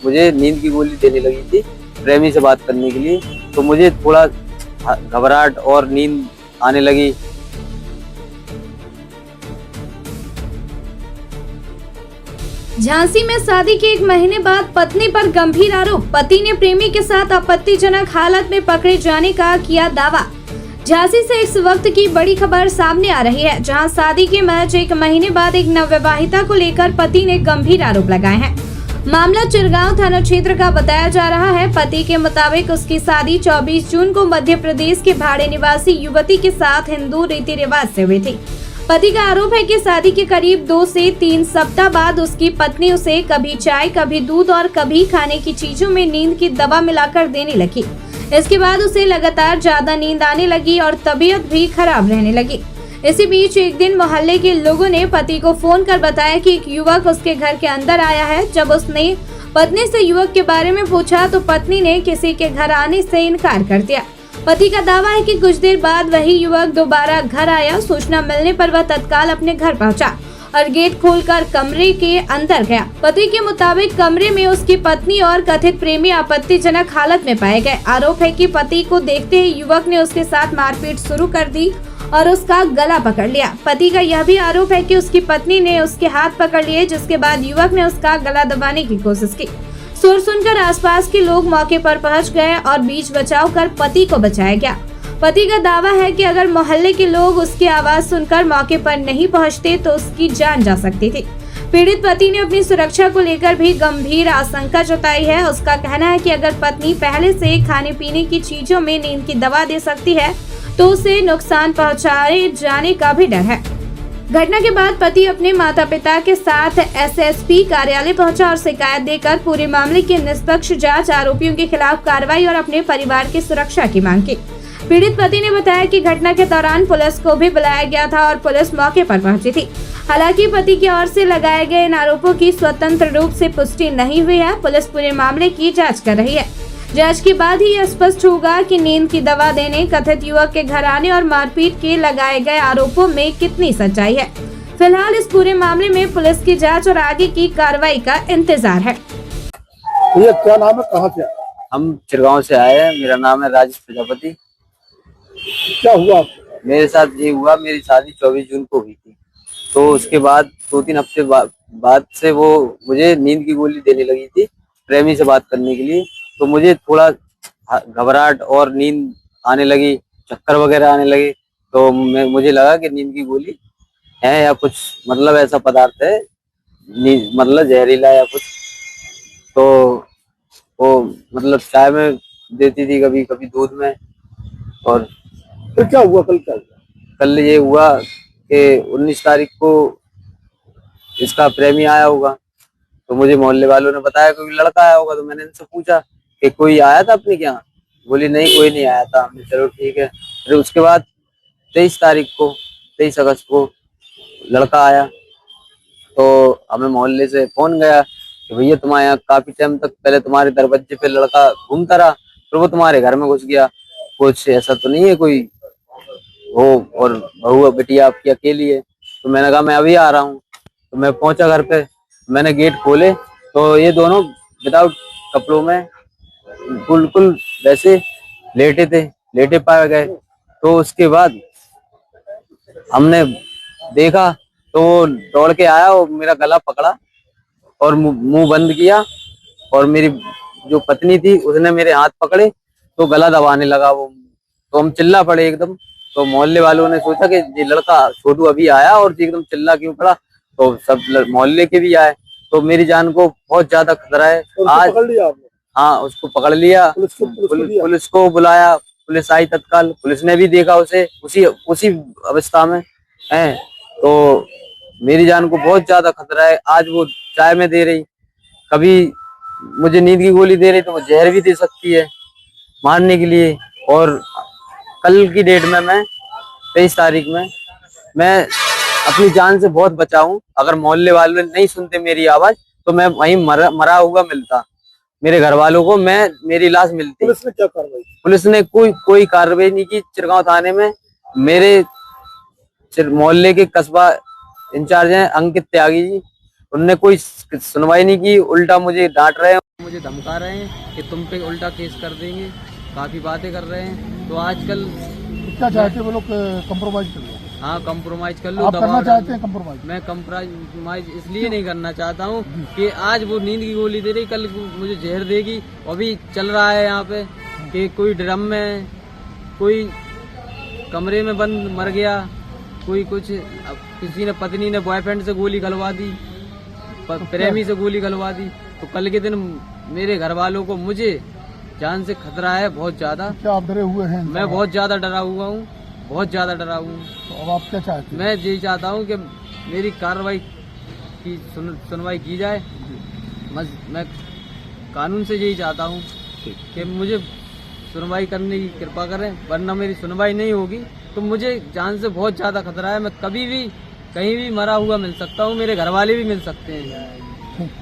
मुझे नींद की गोली देने लगी थी प्रेमी से बात करने के लिए। तो मुझे थोड़ा घबराहट और नींद आने लगी। झांसी में शादी के 1 महीने बाद पत्नी पर गंभीर आरोप। पति ने प्रेमी के साथ आपत्तिजनक हालत में पकड़े जाने का किया दावा। झांसी से इस वक्त की बड़ी खबर सामने आ रही है, जहां शादी के महज 1 महीने बाद एक नवविवाहिता को लेकर पति ने गंभीर आरोप लगाए हैं। मामला चिरगांव थाना क्षेत्र का बताया जा रहा है। पति के मुताबिक उसकी शादी 24 जून को मध्य प्रदेश के भाड़े निवासी युवती के साथ हिंदू रीति रिवाज से हुई थी। पति का आरोप है कि शादी के करीब 2 से 3 सप्ताह बाद उसकी पत्नी उसे कभी चाय, कभी दूध और कभी खाने की चीजों में नींद की दवा मिलाकर देने लगी। इसके बाद उसे लगातार ज्यादा नींद आने लगी और तबीयत भी खराब रहने लगी। इसी बीच एक दिन मोहल्ले के लोगों ने पति को फोन कर बताया कि एक युवक उसके घर के अंदर आया है। जब उसने पत्नी से युवक के बारे में पूछा तो पत्नी ने किसी के घर आने से इनकार कर दिया। पति का दावा है कि कुछ देर बाद वही युवक दोबारा घर आया। सूचना मिलने पर वह तत्काल अपने घर पहुंचा और गेट खोलकर कमरे के अंदर गया। पति के मुताबिक कमरे में उसकी पत्नी और कथित प्रेमी आपत्तिजनक हालत में पाए गए। आरोप है कि पति को देखते ही युवक ने उसके साथ मारपीट शुरू कर दी और उसका गला पकड़ लिया। पति का यह भी आरोप है कि उसकी पत्नी ने उसके हाथ पकड़ लिए, जिसके बाद युवक ने उसका गला दबाने की कोशिश की। शोर सुनकर आसपास के लोग मौके पर पहुंच गए और बीच बचाव कर पति को बचाया गया। पति का दावा है कि अगर मोहल्ले के लोग उसकी आवाज सुनकर मौके पर नहीं पहुंचते तो उसकी जान जा सकती थी। पीड़ित पति ने अपनी सुरक्षा को लेकर भी गंभीर आशंका जताई है। उसका कहना है कि अगर पत्नी पहले से खाने पीने की चीजों में नींद की दवा दे सकती है तो उसे नुकसान पहुंचाए जाने का भी डर है। घटना के बाद पति अपने माता पिता के साथ एसएसपी कार्यालय पहुंचा और शिकायत देकर पूरे मामले की निष्पक्ष जांच, आरोपियों के खिलाफ कार्रवाई और अपने परिवार की सुरक्षा की मांग की। पीड़ित पति ने बताया कि घटना के दौरान पुलिस को भी बुलाया गया था और पुलिस मौके पर पहुंची थी। हालांकि पति की ओर से लगाए गए इन आरोपों की स्वतंत्र रूप से पुष्टि नहीं हुई है। पुलिस पूरे मामले की जाँच कर रही है। जांच के बाद ही यह स्पष्ट होगा कि नींद की दवा देने, कथित युवक के घर आने और मारपीट के लगाए गए आरोपों में कितनी सच्चाई है। फिलहाल इस पूरे मामले में पुलिस की जांच और आगे की कार्रवाई का इंतजार है। ये क्या नाम है, कहाँ से? हम चिरगांव से आए हैं। मेरा नाम है राजेश प्रजापति। क्या हुआ आपको? मेरे साथ ये हुआ, मेरी शादी 24 जून को हुई थी। तो उसके बाद 2-3 हफ्ते बाद से वो मुझे नींद की गोली देने लगी थी प्रेमी से बात करने के लिए। तो मुझे थोड़ा घबराहट और नींद आने लगी, चक्कर वगैरह आने लगे। तो मुझे लगा कि नींद की गोली है या कुछ मतलब ऐसा पदार्थ है, मतलब जहरीला या कुछ। तो वो मतलब चाय में देती थी, कभी कभी दूध में। और फिर क्या हुआ? कल क्या हुआ? कल ये हुआ कि 19 तारीख को इसका प्रेमी आया होगा। तो मुझे मोहल्ले वालों ने बताया कोई लड़का आया होगा। तो मैंने इनसे पूछा कि कोई आया था अपने क्या? बोली नहीं, कोई नहीं आया था। हमने चलो ठीक है। फिर उसके बाद 23 अगस्त को लड़का आया। तो हमें मोहल्ले से फोन गया कि भैया तुम्हारे यहाँ काफी टाइम तक पहले तुम्हारे दरवाजे पे लड़का घूमता रहा, फिर वो तुम्हारे घर में घुस गया। कुछ ऐसा तो नहीं है कोई हो, और बहू बिटिया आपकी अकेली है? तो मैंने कहा मैं अभी आ रहा हूँ। तो मैं पहुंचा घर पे, मैंने गेट खोले तो ये दोनों विदाउट कपड़ों में बिल्कुल वैसे लेटे पाए गए। तो उसके बाद हमने देखा तो वो दौड़ के आया और मेरा गला पकड़ा और मुंह बंद किया। और मेरी जो पत्नी थी उसने मेरे हाथ पकड़े तो गला दबाने लगा वो। तो हम चिल्ला पड़े एकदम। तो मोहल्ले वालों ने सोचा कि ये लड़का छोटू अभी आया और एकदम चिल्ला क्यों पड़ा। तो सब मोहल्ले के भी आए। तो मेरी जान को बहुत ज्यादा खतरा है आज। पकड़ लिया आपने? हाँ, उसको पकड़ लिया। पुलिस को बुलाया, पुलिस आई तत्काल। पुलिस ने भी देखा उसे उसी अवस्था में है। तो मेरी जान को बहुत ज्यादा खतरा है। आज वो चाय में दे रही, कभी मुझे नींद की गोली दे रही, तो वो जहर भी दे सकती है मारने के लिए। और कल की डेट में मैं 23 तारीख में मैं अपनी जान से बहुत बचा हूं। अगर मोहल्ले वाले नहीं सुनते मेरी आवाज तो मैं वहीं मरा हुआ मिलता मेरे घर वालों को, मेरी लाश मिलती। पुलिस ने क्या कार्रवाई की? पुलिस ने कोई कार्रवाई नहीं की। चिरगांव थाने में मेरे मोहल्ले के कस्बा इंचार्ज हैं अंकित त्यागी जी, उनने कोई सुनवाई नहीं की, उल्टा मुझे डांट रहे हैं। मुझे धमका रहे हैं कि तुम पे उल्टा केस कर देंगे, काफी बातें कर रहे हैं। तो आजकल क्या चाहते हैं वो लोग कंप्रोमाइज कर लो? हाँ, कंप्रोमाइज कर लो। आप करना दबाव चाहते हैं कंप्रोमाइज? मैं कंप्रोमाइज इसलिए नहीं करना चाहता हूँ कि आज वो नींद की गोली दे रही, कल मुझे जहर देगी। अभी चल रहा है यहाँ पे कि कोई ड्रम में, कोई कमरे में बंद मर गया, कोई कुछ। अब किसी ने, पत्नी ने बॉयफ्रेंड से गोली खलवा दी, प्रेमी से गोली खलवा दी। तो कल के दिन मेरे घर वालों को, मुझे जान से खतरा है बहुत ज्यादा। क्या आप डरे हुए हैं? मैं बहुत ज्यादा डरा हुआ हूँ, बहुत ज्यादा डरा हुआ हूँ। तो अब आप क्या चाहते हैं? मैं यही चाहता हूँ कि मेरी कार्रवाई की सुनवाई की जाए। मैं कानून से यही चाहता हूँ कि मुझे सुनवाई करने की कृपा करें, वरना मेरी सुनवाई नहीं होगी तो मुझे जान से बहुत ज्यादा खतरा है। मैं कभी भी कहीं भी मरा हुआ मिल सकता हूँ, मेरे घर वाले भी मिल सकते हैं।